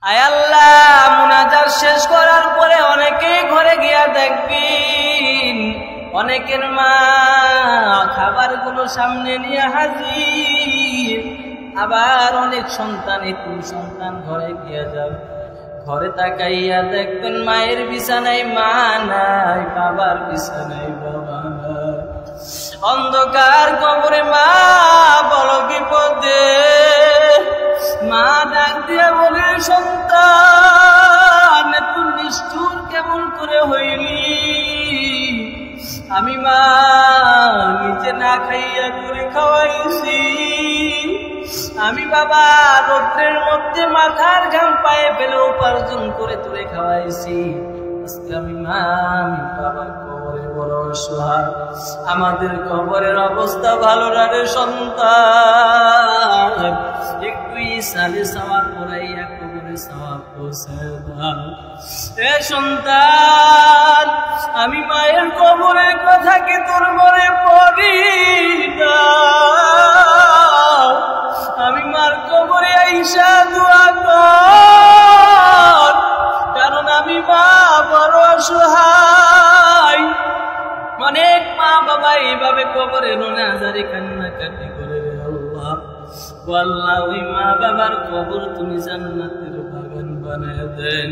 আয় আল্লাহ, মুনাজাত শেষ করার পরে অনেকেই ঘরে গিয়া দেখবেন অনেকের মা খাবারগুলো সামনে নিয়ে হাজির। আবার অনেক সন্তান এতিম সন্তান ঘরে গিয়া যাবে, ঘরে তাকাইয়া দেখবেন মায়ের বিছানায় মা নাই, বাবার বিছানায় বাবা নাই। অন্ধকার কবরে মা বড় বিপদে। মা ডাক দিয়া বলে, সন্তান তুই নিষ্ঠুর কেমন করে হইলি? আমি মা নিজে না খাইয়া করে খাওয়াইছি, আমি বাবা রোদ্রের মধ্যে মাথার ঘাম পায়ে ফেলে উপার্জন করে তোরে খাওয়াইছি। আজকে আমি মা, আমি বাবা কবরে বড় অসহায়। আমাদের কবরের অবস্থা ভালো না রে সন্তান, একটু ইসালে সওয়াব পড়াইয়া কবরে সওয়াব পৌঁছে দাও। এ সন্তান, আমি মায়ের কবরের কথা কি তোর মনে পড়ি না? আমি মার কবরে আইসা দোয়া কর, কারণ আমি মা বড় অসহায়। অনেক মা বাবা এইভাবে কবরে রোনাজারি কান্নাকাটি করে রে আল্লাহ। ও আল্লাহ, ওই মা বাবার কবর তুমি জান্নাতের বাগান বানায় দেন।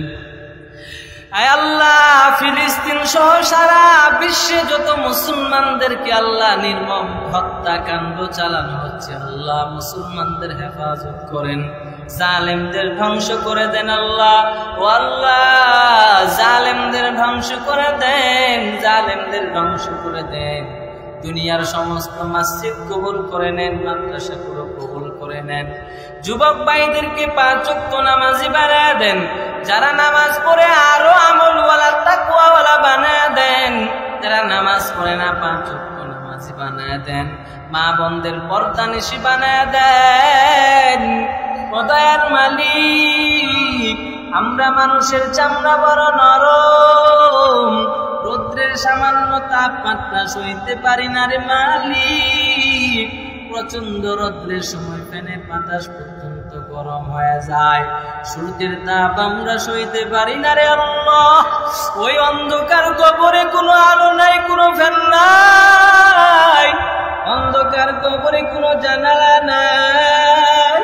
আয় আল্লাহ, ফিলিস্তিন সহ সারা বিশ্বে যত মুসলমানদেরকে আল্লাহ নির্মম হত্যাকাণ্ড চালানো হচ্ছে, আল্লাহ মুসলমানদের হেফাজত করেন, জালেমদের ধ্বংস করে দেন আল্লাহ। ও আল্লাহ, জালেমদের ধ্বংস করে দেন, জালেমদের ধ্বংস করে দেন। দুনিয়ার সমস্ত মসজিদ কবুল করে নেন, মাদ্রাসাগুলো কবুল করে নেন। যুবক ভাইদেরকে 5 ওয়াক্ত নামাজি বানায় দেন, যারা নামাজ পড়ে আরো আমলওয়ালা তাকওয়াওয়ালা বানায় দেন, যারা নামাজ পড়ে না 5 ওয়াক্ত নামাজি বানায় দেন। মা বোনদের পর্দানিশী বানায় দেন। ও দয়ার মালিক, আমরা মানুষের চামড়া বড় নরম, রৌদ্রের সামান্য তাপমাত্রা সইতে পারি না রে মালিক। প্রচন্ড রৌদ্রের সময় ফ্যানের বাতাস পর্যন্ত গরম হয়ে যায়, সূর্যের তাপ আমরা সইতে পারি না রে আল্লাহ। ওই অন্ধকার কবরে কোনো আলো নাই, কোনো ফ্যান নাই, অন্ধকার কবরে কোনো জানালা নাই।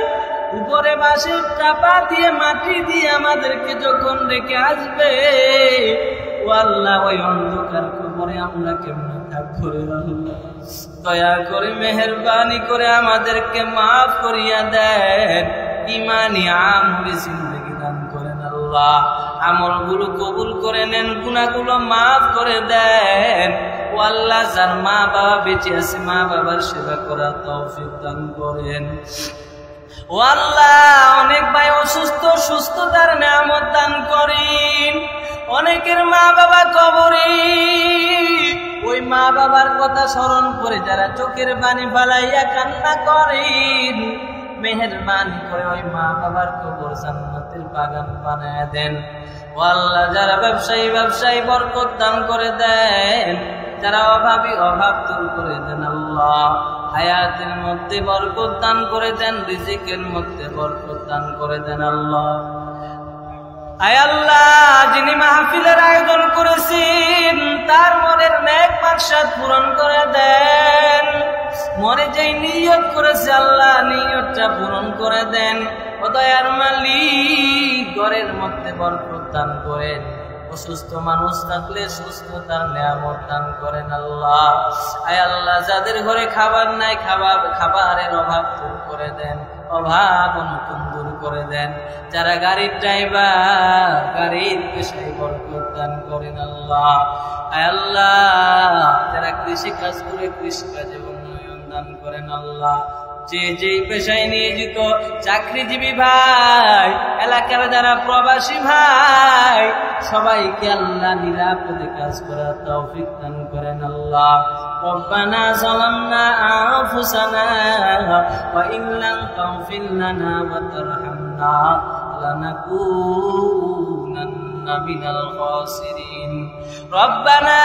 উপরে বাঁশের চাপা দিয়ে মাটি দিয়ে আমাদেরকে যখন রেখে আসবে, ও আল্লাহ, ওই অন্ধকার কবরে আমরা কেমন থাকবো রে আল্লাহ? দয়া করে মেহেরবানি করে আমাদেরকে মাফ করিয়া দেন, ইমানি আমলি জিন্দেগি দান করেন আল্লাহ। আমলগুলো কবুল করে নেন, গুনাহগুলো মাফ করে দেন। ও আল্লাহ, যার মা বাবা বেঁচে আছে, মা বাবার সেবা করার তৌফিক দান করেন। ও আল্লাহ, অনেক ভাই অসুস্থ, সুস্থতার নিয়ামত দান করেন। অনেকের মা বাবা কবরে, ওই মা বাবার কথা স্মরণ করে যারা চোখের পানি ফালাইয়া কান্না করেন, মেহেরবানি করে ওই মা বাবার কবর জান্নাতের বাগান বানায় দেন। ও আল্লাহ, যারা ব্যবসায়ী বরকত দান করে দেন, যারা অভাবী অভাব দূর করে দেন আল্লাহ। হায়াতের মধ্যে বরকত দান করে দেন, রিজিকের মধ্যে বরকত দান করে দেন আল্লাহ। আয় আল্লাহ, যিনি মাহফিলের আয়োজন করেছেন তার মনের নেক মাকসাদ পূরণ করে দেন। মনে যেই নিয়ত করেছে আল্লাহ, নিয়তটা পূরণ করে দেন। ও দয়ার মালিক, ঘরের মধ্যে বরকত দান করেন। অসুস্থ মানুষ থাকলে সুস্থতার নিয়ামত দান করেন আল্লাহ। আয় আল্লাহ, যাদের ঘরে খাবার নাই, খাবারের অভাব দূর করে দেন, অভাব নতুন দূর করে দেন। যারা গাড়ির ড্রাইভার, গাড়ির পেশায় বরকত দান করেন আল্লাহ। আয় আল্লাহ, যারা কৃষি কাজ করে কৃষিকাজে উন্নয়ন দান করেন আল্লাহ। যে যেই পেশায় নিয়োজিত চাকরিজীবী ভাই, এলাকার যারা প্রবাসী ভাই, সবাইকে আল্লাহ নিরাপদে কাজ করার তৌফিক দান করেন আল্লাহ। রব্বানা যালামনা আনফুসানা ওয়া ইন লাম তাগফির লানা ওয়া তারহামনা লানাকুনান্না মিনাল খাসিরিন। রব্বানা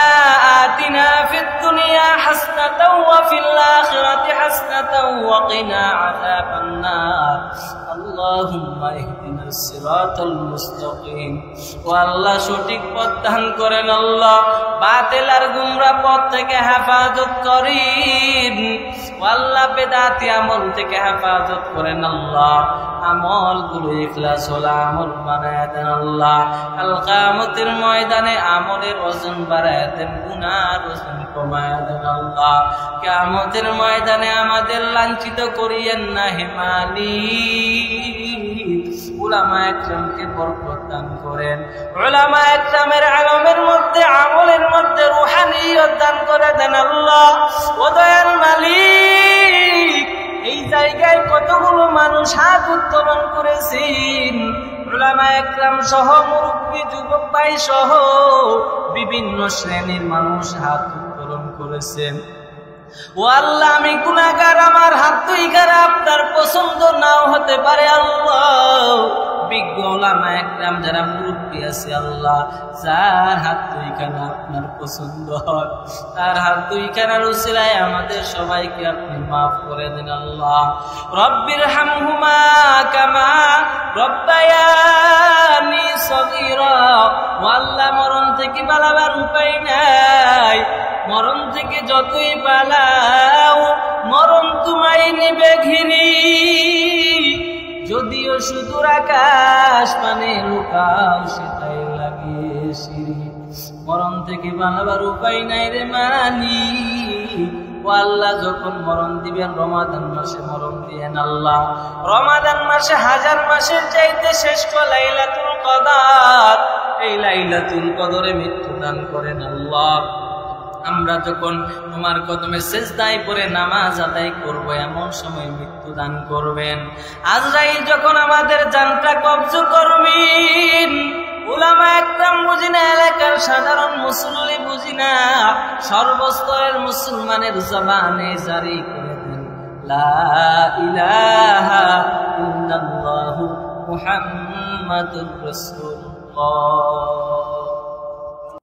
আতিনা ফিদ দুনিয়া হাসানাতাও ওয়া ফিল আখিরাতি হাসানাতাও ওয়া কিনা আযাবান নার। আল্লাহুম্মা ইহদিনা ইহদিনাস সিরাতাল মুস্তাকিম। ও আল্লাহ সঠিক পথ দান করেন আল্লাহ, বাতিল আর গুমরা পথ থেকে হেফাজত করেন। ও আল্লাহ বেদাতি আমল থেকে হেফাজত করেন আল্লাহ, আমলগুলো ইখলাস ওয়ালা আমল বানায় দেন আল্লাহ। কাল কিয়ামতের ময়দানে আমলের ওজন বাড়ায় দেন, গুনার ওজন কমায় দেন আল্লাহ। কিয়ামতের ময়দানে আমাদের লাঞ্ছিত করিয়েন না হে মালিক। উলামা একরামকে বরকত দান করেন, উলামা একরামের ইলমের মধ্যে আমলের মধ্যে রূহানিয়ত দান করে দেন আল্লাহ। ও দয়াল মালিক, এই জায়গায় কতগুলো মানুষ হাত উত্তোলন করেছেন, উলামা একরাম সহ মুরব্বী যুবক ভাই সহ বিভিন্ন শ্রেণীর মানুষ হাত উত্তোলন করেছেন। ও আল্লাহ আমি গুনাহগার, আমার হাত দুইখানা আপনার পছন্দ নাও হতে পারে আল্লাহ। বিজ্ঞ উলামা একরাম যারা মুরব্বী আছে আল্লাহ, যার হাত দুইখানা আপনার পছন্দ হয়, তার হাত দুইখানার উসিলায় আমাদের সবাইকে আপনি মাফ করে দেন আল্লাহ। রব্বির হামহুমা কামা রব্বায়ানি সগীরা। ও আল্লাহ মরণ থেকে পালাবার উপায় নাই, মরণ থেকে যতই পালাও মরণ তোমায় নেবে ঘিরি। যদিও সুদূর আকাশ পানে লুকাও সেটাই লাগে সিঁড়ি। মরণ থেকে পালাবার উপায় নাই রে মানি। ও আল্লাহ যখন মরণ দিবেন রমাদান মাসে মরণ দিয়েন আল্লাহ। রমাদান মাসে হাজার মাসের চাইতে শ্রেষ্ঠ লাইলাতুল কদর, এই লাইলাতুল কদরে মৃত্যু দান করেন আল্লাহ। আমরা যখন তোমার কদমে সিজদায় পড়ে নামাজ আদায় করব, এমন সময় মৃত্যু দান করবেন। আজরাইল যখন আমাদের জানটা কবজ করবেন, উলামা একরাম বুঝি না, এলাকার সাধারণ মুসল্লি বুঝি না, সর্বস্তরের মুসলমানের জবানে জারি করে দেন লা ইলাহা ইল্লাল্লাহু মুহাম্মাদুর রাসূলুল্লাহ।